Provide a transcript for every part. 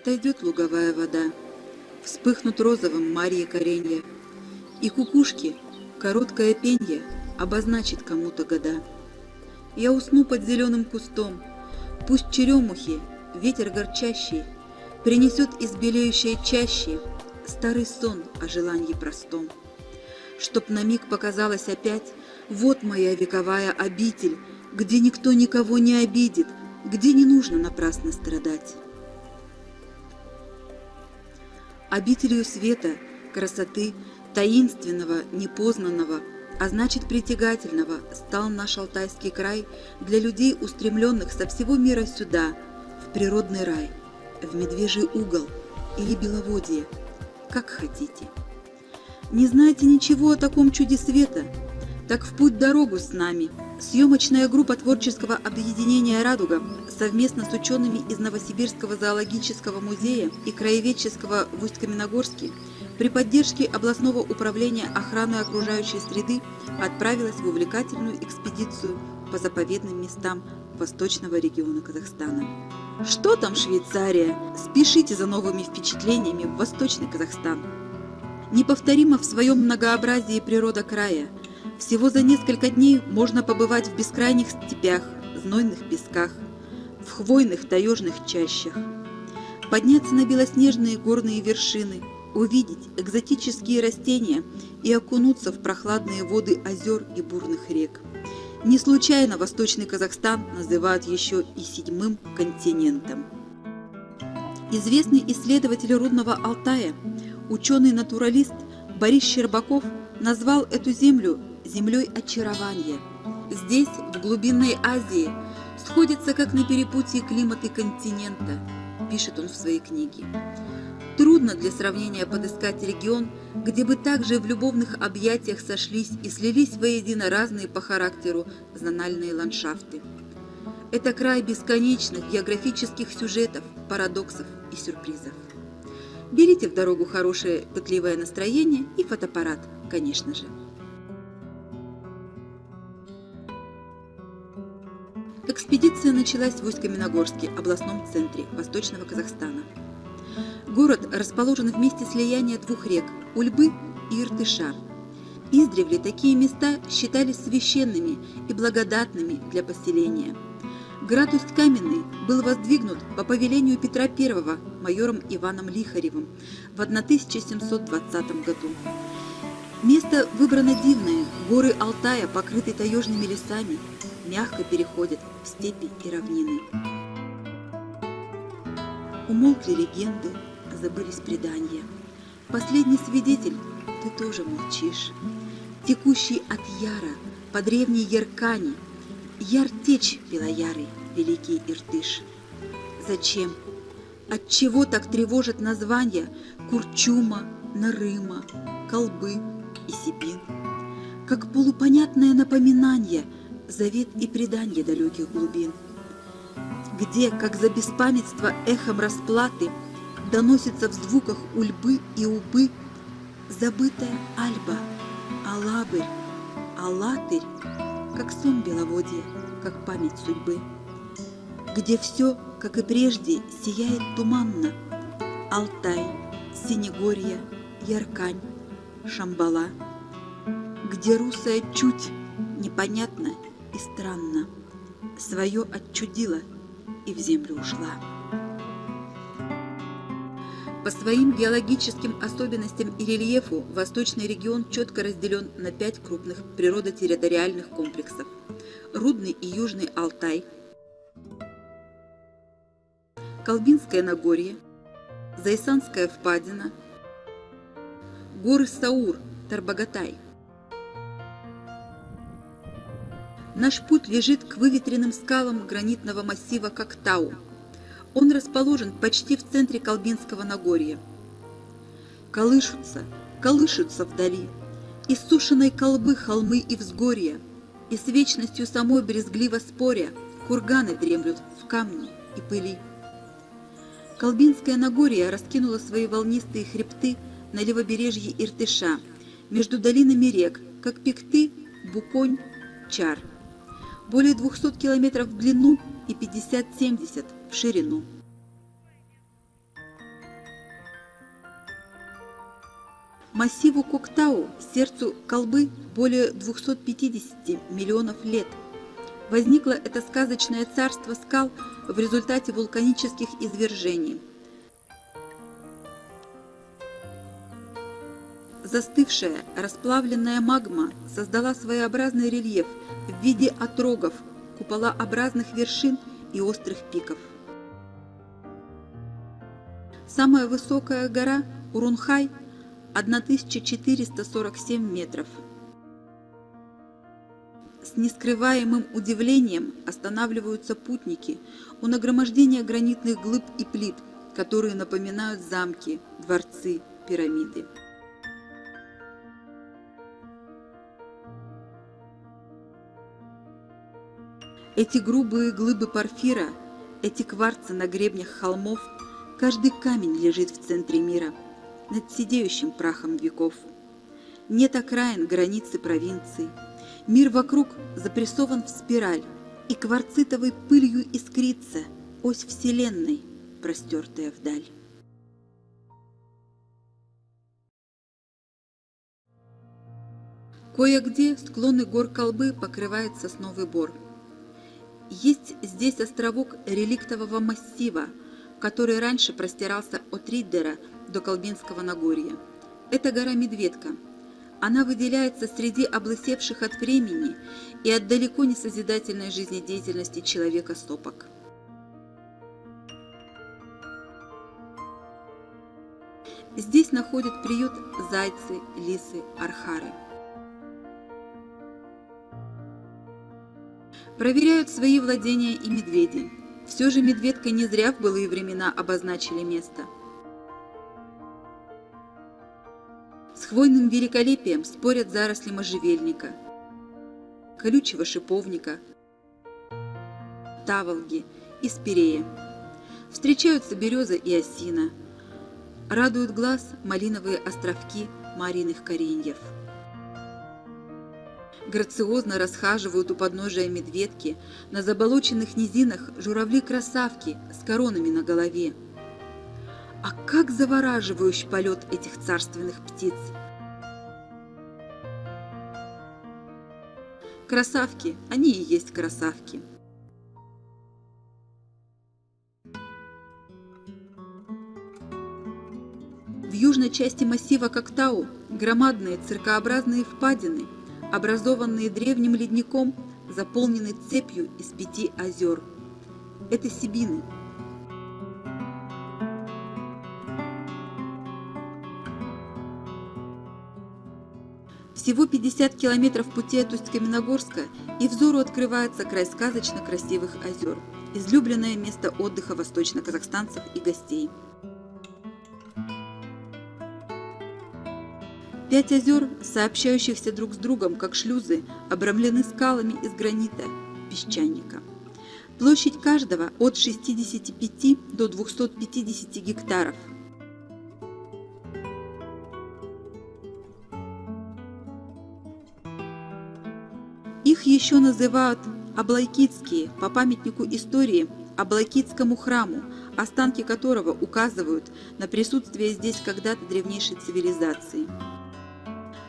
отойдет луговая вода, вспыхнут розовым марьи коренья, и кукушки, короткое пенье, обозначит кому-то года. Я усну под зеленым кустом, пусть черемухи, ветер горчащий, принесет из белеющей чащи старый сон о желании простом. Чтоб на миг показалось опять, вот моя вековая обитель, где никто никого не обидит, где не нужно напрасно страдать. Обителью света, красоты, таинственного, непознанного, а значит притягательного, стал наш Алтайский край для людей, устремленных со всего мира сюда, в природный рай, в медвежий угол или беловодье, как хотите. Не знаете ничего о таком чуде света? Так в путь дорогу с нами. Съемочная группа творческого объединения «Радуга» совместно с учеными из Новосибирского зоологического музея и краеведческого в Усть-Каменогорске при поддержке областного управления охраны окружающей среды отправилась в увлекательную экспедицию по заповедным местам восточного региона Казахстана. Что там Швейцария? Спешите за новыми впечатлениями в Восточный Казахстан. Неповторима в своем многообразии природа края. Всего за несколько дней можно побывать в бескрайних степях, знойных песках, в хвойных таежных чащах, подняться на белоснежные горные вершины, увидеть экзотические растения и окунуться в прохладные воды озер и бурных рек. Не случайно Восточный Казахстан называют еще и седьмым континентом. Известный исследователь рудного Алтая, ученый-натуралист Борис Щербаков назвал эту землю землей очарования. Здесь, в глубинной Азии, сходятся как на перепутье климаты континента, пишет он в своей книге. Трудно для сравнения подыскать регион, где бы также в любовных объятиях сошлись и слились воедино разные по характеру зональные ландшафты. Это край бесконечных географических сюжетов, парадоксов и сюрпризов. Берите в дорогу хорошее пытливое настроение и фотоаппарат, конечно же. Экспедиция началась в Усть-Каменогорске, областном центре Восточного Казахстана. Город расположен в месте слияния двух рек – Ульбы и Иртыша. Издревле такие места считались священными и благодатными для поселения. Град Усть-Каменный был воздвигнут по повелению Петра I майором Иваном Лихаревым в 1720 году. Место выбрано дивное, горы Алтая, покрыты таежными лесами, мягко переходят в степи и равнины. Умолкли легенды, забылись предания. Последний свидетель, ты тоже молчишь. Текущий от Яра по древней Яркани, Яр-течь пила ярый, великий Иртыш. Зачем? Отчего так тревожат названия Курчума, Нарыма, Колбы и Сибин? Как полупонятное напоминание, завет и предание далеких глубин. Где, как за беспамятство эхом расплаты, доносится в звуках Ульбы и Убы забытая Альба, Алабырь, Алатырь, как сон беловодья, как память судьбы. Где все, как и прежде, сияет туманно: Алтай, Синегорье, Яркань, Шамбала. Где русая чуть непонятно и странно свое отчудила и в землю ушла. По своим геологическим особенностям и рельефу Восточный регион четко разделен на 5 крупных природотерриториальных комплексов: Рудный и Южный Алтай, Колбинское Нагорье, Зайсанская впадина, горы Саур, Тарбагатай. Наш путь лежит к выветренным скалам гранитного массива Коктау. Он расположен почти в центре Колбинского Нагорья. Колышутся вдали иссушенной колбы холмы и взгорья, и с вечностью самой брезгливо споря курганы дремлют в камне и пыли. Колбинское Нагорье раскинуло свои волнистые хребты на левобережье Иртыша, между долинами рек, как Пикты, Буконь, Чар. Более 200 километров в длину и 50-70 в ширину. Массиву Коктау, сердцу Калбы, более 250 миллионов лет. Возникло это сказочное царство скал в результате вулканических извержений. Застывшая, расплавленная магма создала своеобразный рельеф в виде отрогов, куполообразных вершин и острых пиков. Самая высокая гора Урунхай – 1447 метров. С нескрываемым удивлением останавливаются путники у нагромождения гранитных глыб и плит, которые напоминают замки, дворцы, пирамиды. Эти грубые глыбы порфира, эти кварцы на гребнях холмов, каждый камень лежит в центре мира, над сидеющим прахом веков. Нет окраин, границы провинций. Мир вокруг запрессован в спираль, и кварцитовой пылью искрится ось вселенной, простертая вдаль. Кое-где склоны гор Калбы покрывает сосновый бор. Есть здесь островок реликтового массива, который раньше простирался от Риддера до Колбинского Нагорья. Это гора Медведка. Она выделяется среди облысевших от времени и от далеко не созидательной жизнедеятельности человека сопок. Здесь находят приют зайцы, лисы, архары. Проверяют свои владения и медведи. Все же Медведка не зря в былые времена обозначили место. С хвойным великолепием спорят заросли можжевельника, колючего шиповника, таволги и спирея. Встречаются береза и осина. Радуют глаз малиновые островки мариных кореньев. Грациозно расхаживают у подножия Медведки на заболоченных низинах журавли-красавки с коронами на голове. А как завораживающий полет этих царственных птиц! Красавки, они и есть красавки. В южной части массива Коктау громадные циркообразные впадины, образованные древним ледником, заполнены цепью из 5 озер. Это Сибины. Всего 50 километров пути от Усть-Каменогорска, и взору открывается край сказочно красивых озер, излюбленное место отдыха восточно-казахстанцев и гостей. 5 озер, сообщающихся друг с другом, как шлюзы, обрамлены скалами из гранита, песчаника. Площадь каждого от 65 до 250 гектаров. Их еще называют Аблайкитские по памятнику истории Аблайкитскому храму, останки которого указывают на присутствие здесь когда-то древнейшей цивилизации.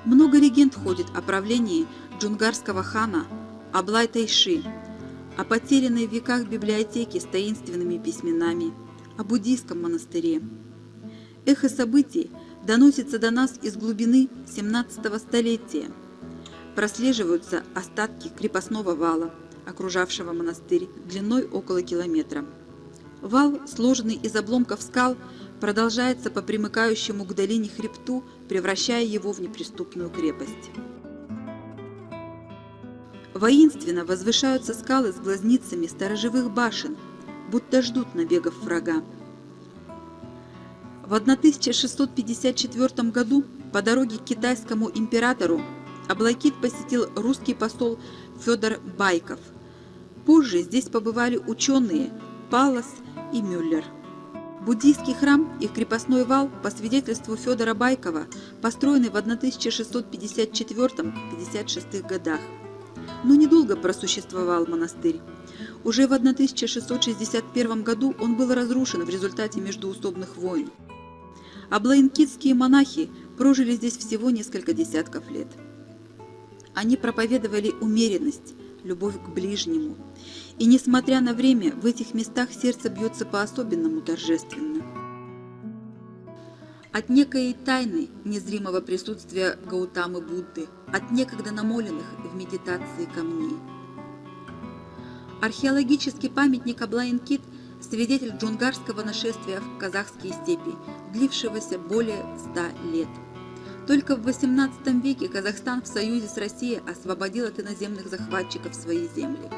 Много легенд ходит о правлении джунгарского хана Аблай-Тайши, о потерянной в веках библиотеке с таинственными письменами, о буддийском монастыре. Эхо событий доносится до нас из глубины 17 столетия. Прослеживаются остатки крепостного вала, окружавшего монастырь длиной около километра. Вал, сложенный из обломков скал, продолжается по примыкающему к долине хребту, превращая его в неприступную крепость. Воинственно возвышаются скалы с глазницами сторожевых башен, будто ждут набегов врага. В 1654 году по дороге к китайскому императору Аблайкит посетил русский посол Федор Байков. Позже здесь побывали ученые Паллас и Мюллер. Буддийский храм и крепостной вал, по свидетельству Федора Байкова, построены в 1654-56 годах. Но недолго просуществовал монастырь. Уже в 1661 году он был разрушен в результате междоусобных войн. Аблайкитские монахи прожили здесь всего несколько десятков лет. Они проповедовали умеренность, любовь к ближнему. И несмотря на время, в этих местах сердце бьется по-особенному торжественно. От некой тайны незримого присутствия Гаутамы Будды, от некогда намоленных в медитации камней. Археологический памятник Аблайн-Кит – свидетель джунгарского нашествия в казахские степи, длившегося более 100 лет. Только в XVIII веке Казахстан в союзе с Россией освободил от иноземных захватчиков свои земли.